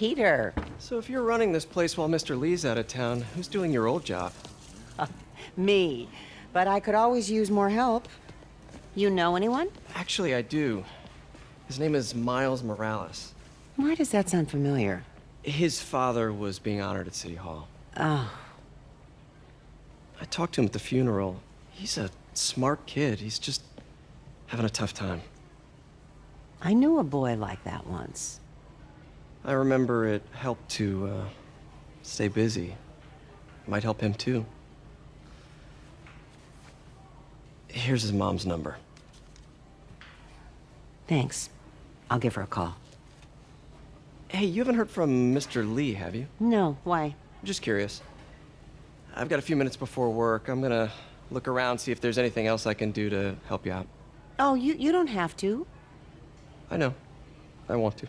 Peter. So if you're running this place while Mr. Lee's out of town, who's doing your old job? Me. But I could always use more help. You know anyone? Actually, I do. His name is Miles Morales. Why does that sound familiar? His father was being honored at City Hall. Oh. I talked to him at the funeral. He's a smart kid. He's just having a tough time. I knew a boy like that once. I remember it helped to, stay busy. Might help him, too. Here's his mom's number. Thanks. I'll give her a call. Hey, you haven't heard from Mr. Lee, have you? No, why? Just curious. I've got a few minutes before work. I'm gonna look around, see if there's anything else I can do to help you out. Oh, you don't have to. I know. I want to.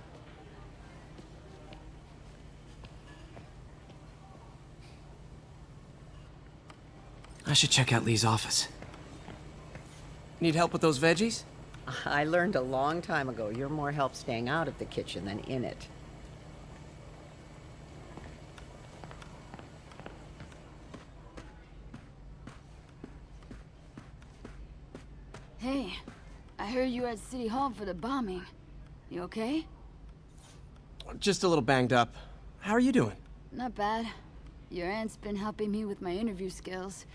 I should check out Lee's office. Need help with those veggies? I learned a long time ago you're more help staying out of the kitchen than in it. Hey, I heard you were at City Hall for the bombing. You okay? Just a little banged up. How are you doing? Not bad. Your aunt's been helping me with my interview skills.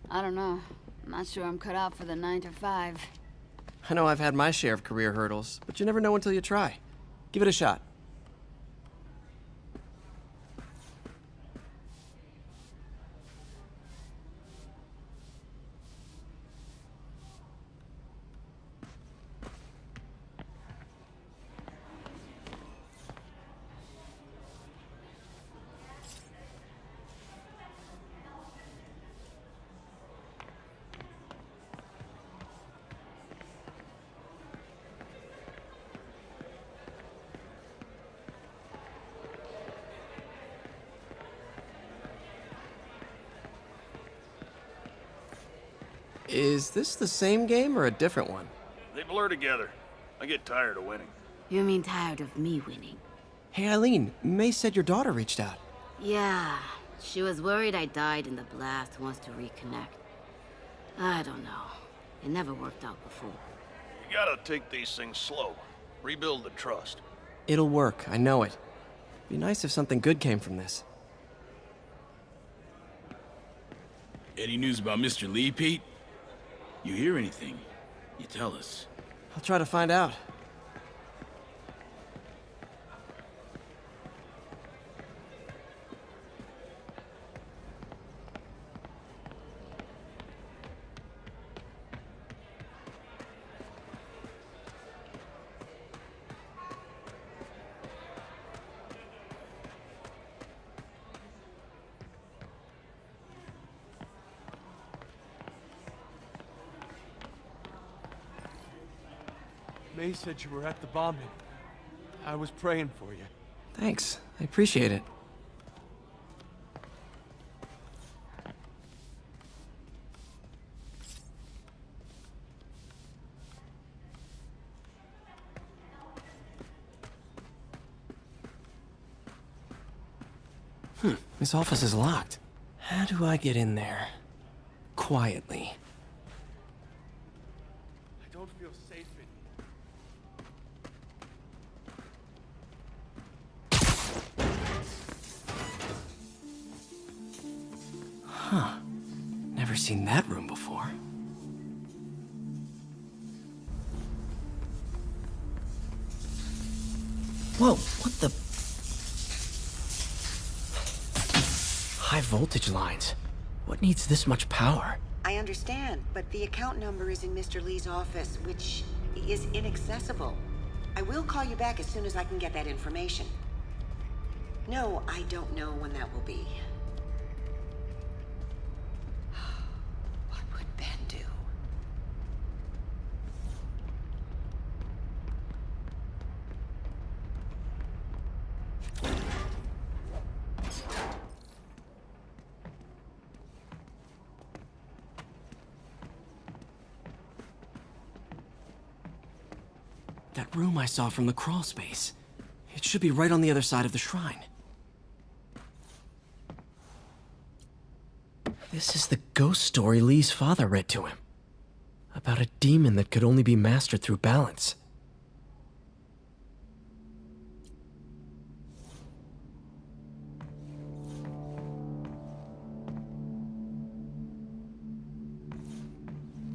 I don't know. I'm not sure I'm cut out for the 9 to 5. I know I've had my share of career hurdles, but you never know until you try. Give it a shot. Is this the same game or a different one? They blur together. I get tired of winning. You mean tired of me winning? Hey, Eileen, May said your daughter reached out. Yeah, she was worried I died in the blast, wants to reconnect. I don't know. It never worked out before. You gotta take these things slow. Rebuild the trust. It'll work, I know it. Be nice if something good came from this. Any news about Mr. Lee, Pete? You hear anything? You tell us. I'll try to find out. May said you were at the bombing. I was praying for you. Thanks, I appreciate it. This office is locked. How do I get in there? Quietly. I don't feel safe in Huh. Never seen that room before. Whoa, what the? High voltage lines. What needs this much power? I understand, but the account number is in Mr. Lee's office, which is inaccessible. I will call you back as soon as I can get that information. No, I don't know when that will be. What would Ben do? That room I saw from the crawl space. It It should be right on the other side of the shrine. This is the ghost story Lee's father read to him. About a demon that could only be mastered through balance.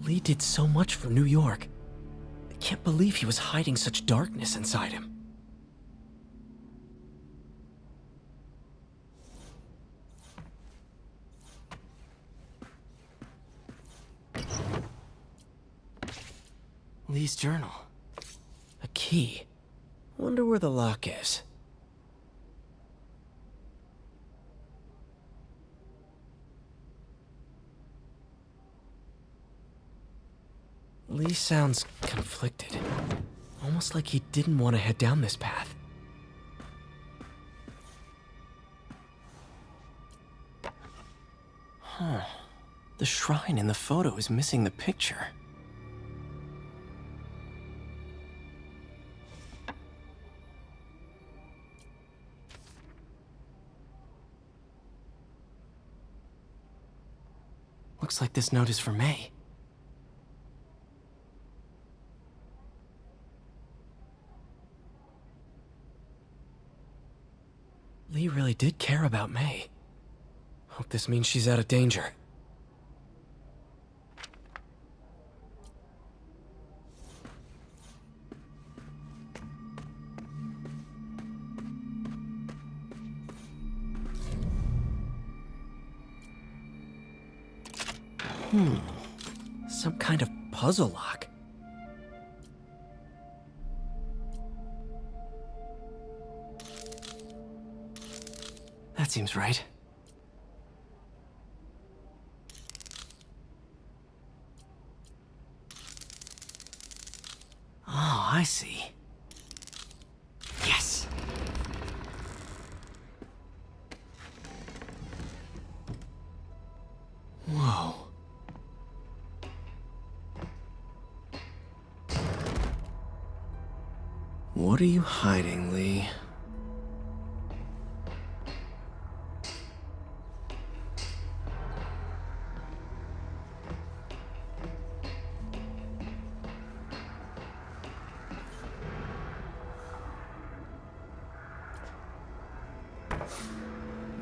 Lee did so much for New York. I can't believe he was hiding such darkness inside him. Lee's journal. A key. Wonder where the lock is. Lee sounds conflicted. Almost like he didn't want to head down this path. Huh. The shrine in the photo is missing the picture. Looks like this note is for May. Lee really did care about May. Hope this means she's out of danger. Some kind of puzzle lock. That seems right. Oh, I see. Yes! Whoa. What are you hiding, Lee?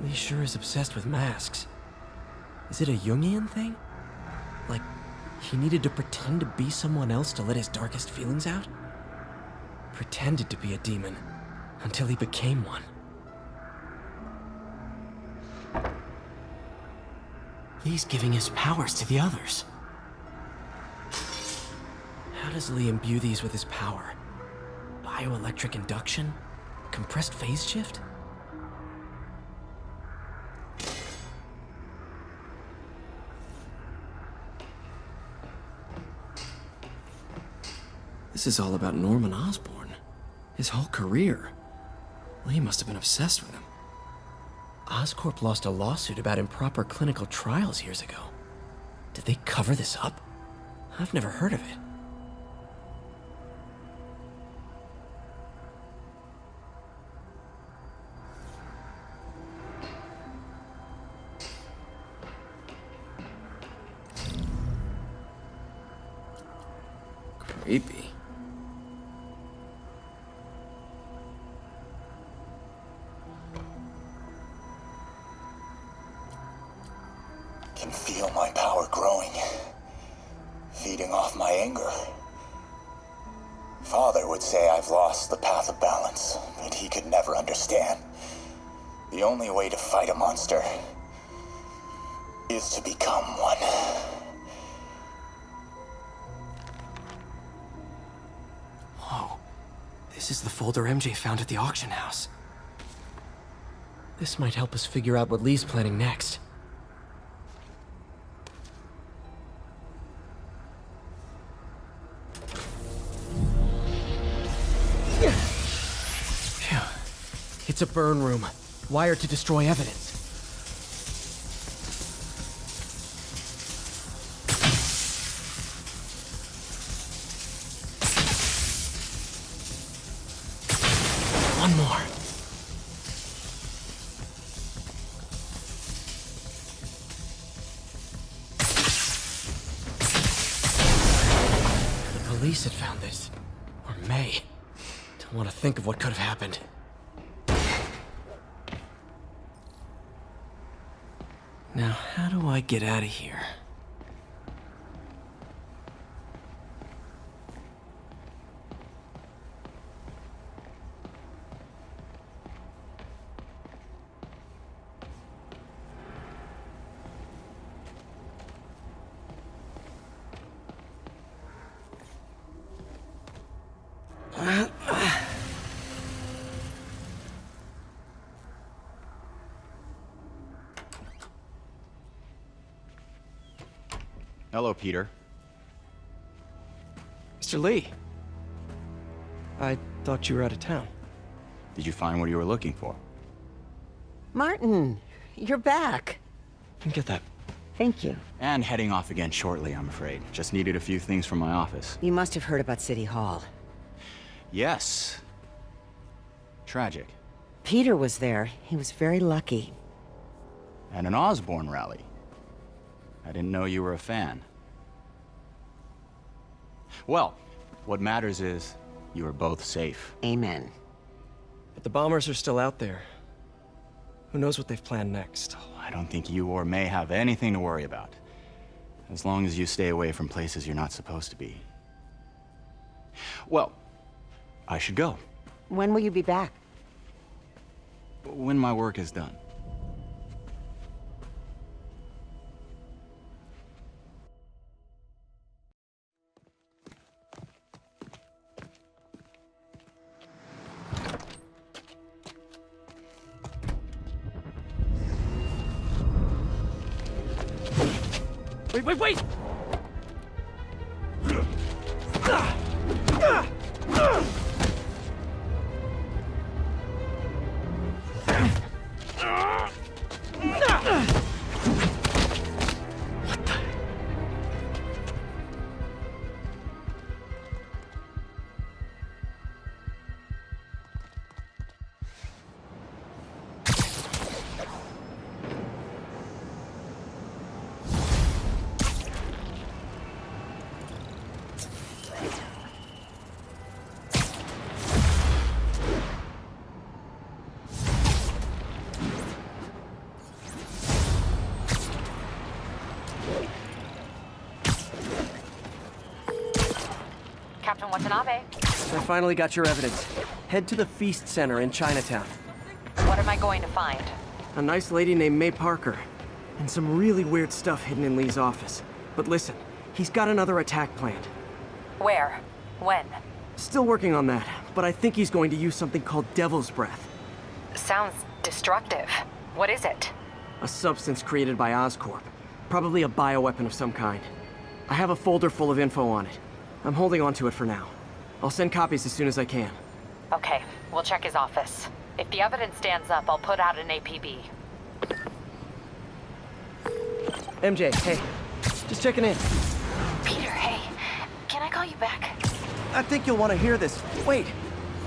Lee sure is obsessed with masks. Is it a Jungian thing? Like, he needed to pretend to be someone else to let his darkest feelings out? Pretended to be a demon, until he became one. Lee's giving his powers to the others. How does Lee imbue these with his power? Bioelectric induction? Compressed phase shift? This is all about Norman Osborn. His whole career. Lee must have been obsessed with him. Oscorp lost a lawsuit about improper clinical trials years ago. Did they cover this up? I've never heard of it. Creepy. Can feel my power growing, feeding off my anger. Father would say I've lost the path of balance, but he could never understand. The only way to fight a monster is to become one. Whoa. This is the folder MJ found at the auction house. This might help us figure out what Lee's planning next. Phew. It's a burn room, wired to destroy evidence. One more. police had found this. Or May. Don't want to think of what could have happened. Now, how do I get out of here? Hello, Peter. Mr. Lee. I thought you were out of town. Did you find what you were looking for? Martin, you're back. Get that. Thank you. And heading off again shortly, I'm afraid. Just needed a few things from my office. You must have heard about City Hall. Yes. Tragic. Peter was there. He was very lucky. At an Osborn rally. I didn't know you were a fan. Well, what matters is you are both safe. Amen. But the bombers are still out there. Who knows what they've planned next? I don't think you or May have anything to worry about. As long as you stay away from places you're not supposed to be. Well, I should go. When will you be back? When my work is done. Wait! Captain Watanabe. I finally got your evidence. Head to the Feast Center in Chinatown. What am I going to find? A nice lady named May Parker. And some really weird stuff hidden in Lee's office. But listen, he's got another attack planned. Where? When? Still working on that, but I think he's going to use something called Devil's Breath. Sounds destructive. What is it? A substance created by Oscorp. Probably a bioweapon of some kind. I have a folder full of info on it. I'm holding on to it for now. I'll send copies as soon as I can. Okay, we'll check his office. If the evidence stands up, I'll put out an APB. MJ, hey. Just checking in. Peter, hey. Can I call you back? I think you'll want to hear this. Wait,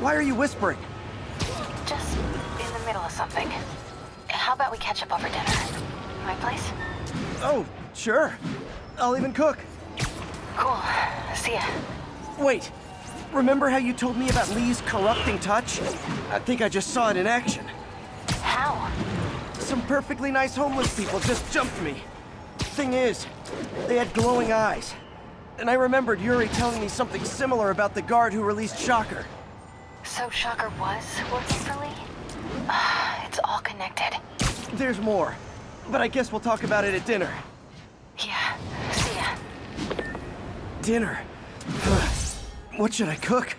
why are you whispering? Just in the middle of something. How about we catch up over dinner? My place? Oh, sure. I'll even cook. Cool. See ya. Wait, remember how you told me about Lee's corrupting touch? I think I just saw it in action. How? Some perfectly nice homeless people just jumped me. Thing is, they had glowing eyes. And I remembered Yuri telling me something similar about the guard who released Shocker. So Shocker was working for Lee? It's all connected. There's more, but I guess we'll talk about it at dinner. Yeah, see ya. Dinner? What should I cook?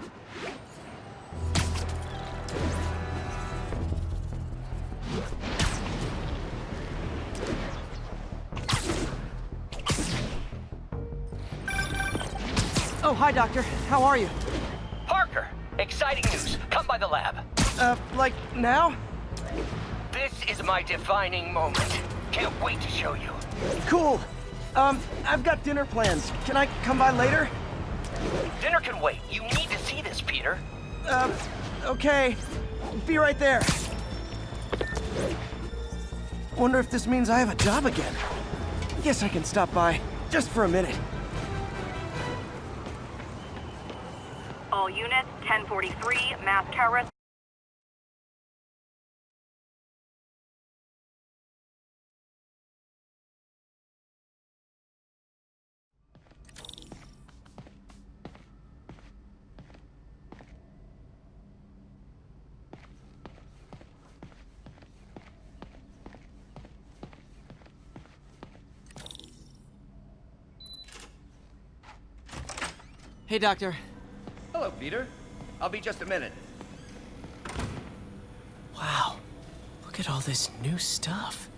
Oh, hi, Doctor. How are you? Parker, exciting news. Come by the lab. Like now? This is my defining moment. Can't wait to show you. Cool. I've got dinner plans. Can I come by later? Dinner can wait. You need to see this, Peter. Okay. Be right there. Wonder if this means I have a job again. Guess I can stop by, just for a minute. units, 1043, mascara. Hey, Doctor. Hello, Peter. I'll be just a minute. Wow. Look at all this new stuff.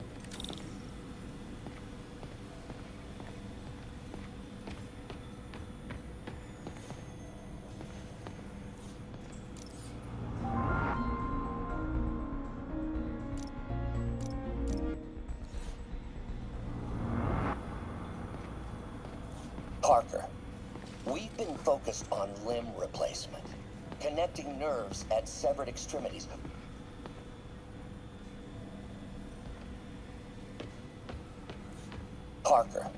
Parker, we've been focused on limb replacement, connecting nerves at severed extremities. Parker,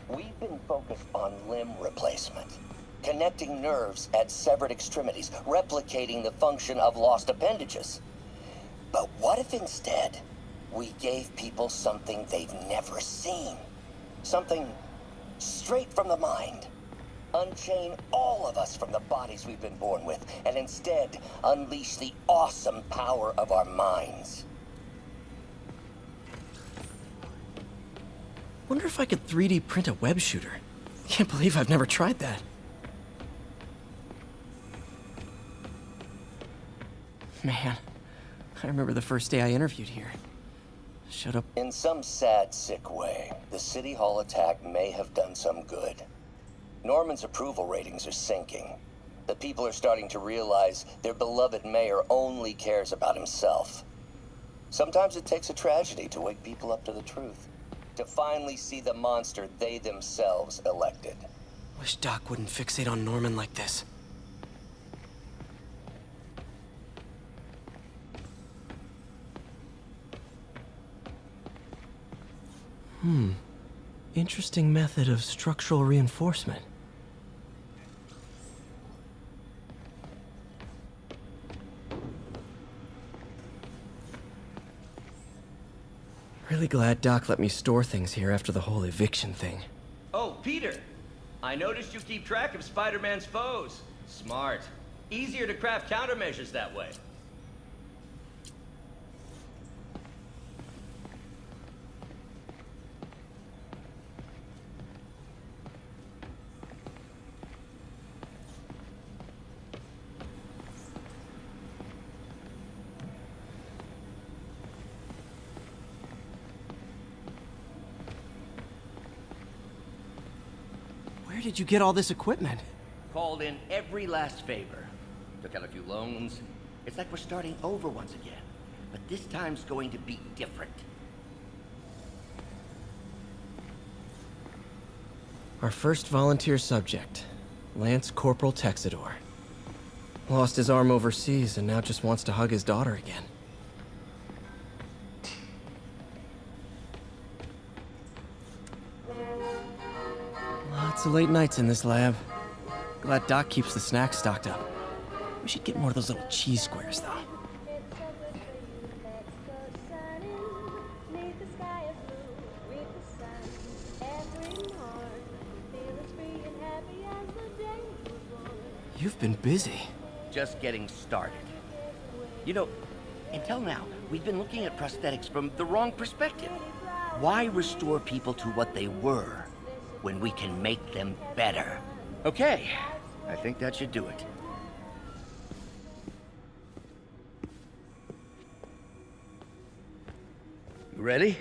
we've been focused on limb replacement, connecting nerves at severed extremities, replicating the function of lost appendages. But what if instead we gave people something they've never seen? Something straight from the mind. Unchain all of us from the bodies we've been born with, and instead unleash the awesome power of our minds. Wonder if I could 3D print a web shooter. Can't believe I've never tried that. Man, I remember the first day I interviewed here. Showed up. In some sad, sick way, the City Hall attack may have done some good. Norman's approval ratings are sinking. The people are starting to realize their beloved mayor only cares about himself. Sometimes it takes a tragedy to wake people up to the truth, to finally see the monster they themselves elected. Wish Doc wouldn't fixate on Norman like this. Interesting method of structural reinforcement. Really glad Doc let me store things here after the whole eviction thing. Oh, Peter! I noticed you keep track of Spider-Man's foes. Smart. Easier to craft countermeasures that way. Where did you get all this equipment? Called in every last favor. Took out a few loans. It's like we're starting over once again. But this time's going to be different. Our first volunteer subject, Lance Corporal Texador. Lost his arm overseas and now just wants to hug his daughter again. Lots of late nights in this lab. Glad Doc keeps the snacks stocked up. We should get more of those little cheese squares, though. You've been busy. Just getting started. You know, until now, we've been looking at prosthetics from the wrong perspective. Why restore people to what they were when we can make them better? Okay, I think that should do it. You ready?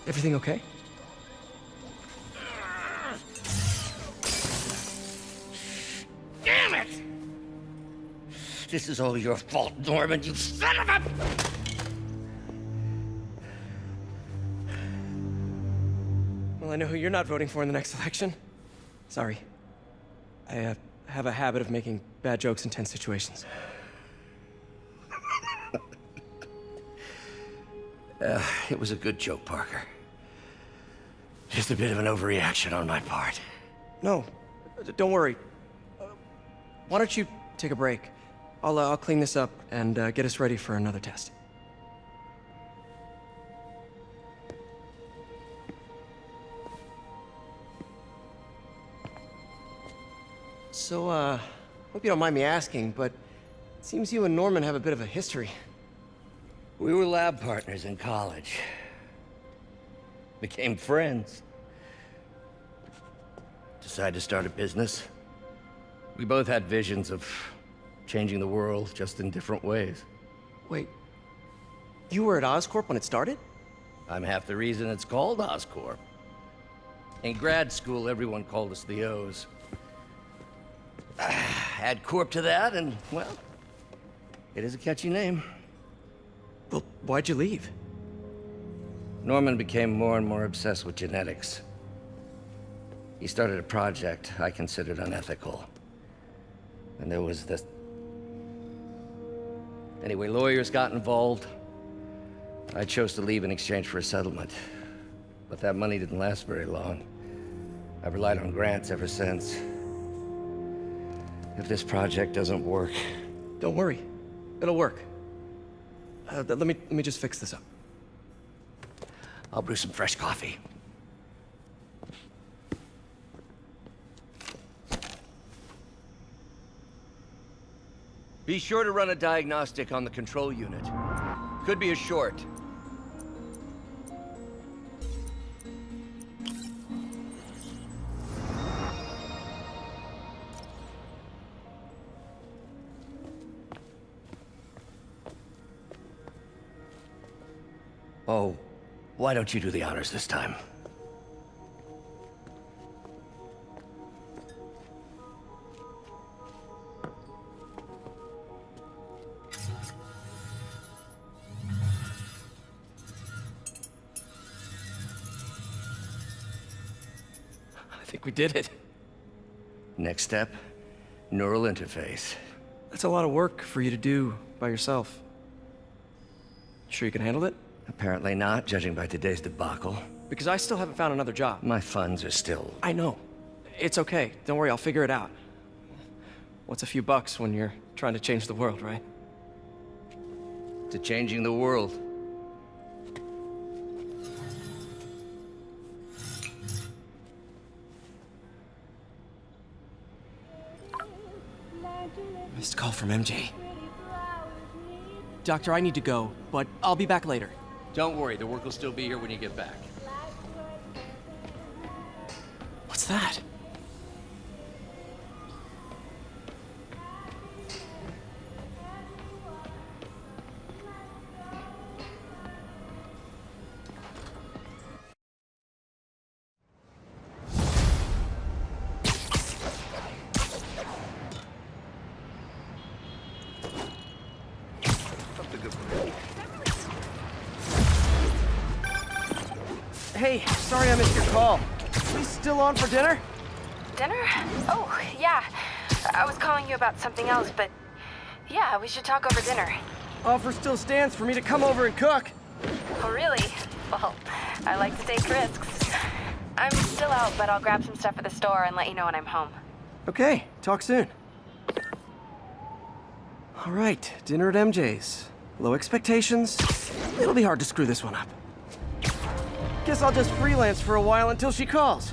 Everything okay? Damn it! This is all your fault, Norman, you son of a... Well, I know who you're not voting for in the next election. Sorry. I have a habit of making bad jokes in tense situations. It was a good joke, Parker. Just a bit of an overreaction on my part. No, don't worry. Why don't you take a break? I'll clean this up and get us ready for another test. So, hope you don't mind me asking, but it seems you and Norman have a bit of a history. We were lab partners in college. Became friends. Decided to start a business. We both had visions of changing the world, just in different ways. Wait, you were at Oscorp when it started? I'm half the reason it's called Oscorp. In grad school, everyone called us the O's. Add Corp to that, and, well, it is a catchy name. Well, why'd you leave? Norman became more and more obsessed with genetics. He started a project I considered unethical. And there was this... Anyway, lawyers got involved. I chose to leave in exchange for a settlement. But that money didn't last very long. I've relied on grants ever since. If this project doesn't work... Don't worry. It'll work. Let me just fix this up. I'll brew some fresh coffee. Be sure to run a diagnostic on the control unit. Could be a short. Oh, why don't you do the honors this time? I think we did it. Next step, neural interface. That's a lot of work for you to do by yourself. Sure you can handle it? Apparently not, judging by today's debacle. Because I still haven't found another job. My funds are still... I know. It's okay. Don't worry, I'll figure it out. What's a few bucks when you're trying to change the world, right? To changing the world. Missed call from MJ. Doctor, I need to go, but I'll be back later. Don't worry, the work will still be here when you get back. What's that? Hey, sorry I missed your call. Are we still on for dinner? Dinner? Oh, yeah. I was calling you about something else, but yeah, we should talk over dinner. Offer still stands for me to come over and cook. Oh, really? Well, I like to take risks. I'm still out, but I'll grab some stuff at the store and let you know when I'm home. Okay, talk soon. All right, dinner at MJ's. Low expectations. It'll be hard to screw this one up. Guess I'll just freelance for a while until she calls.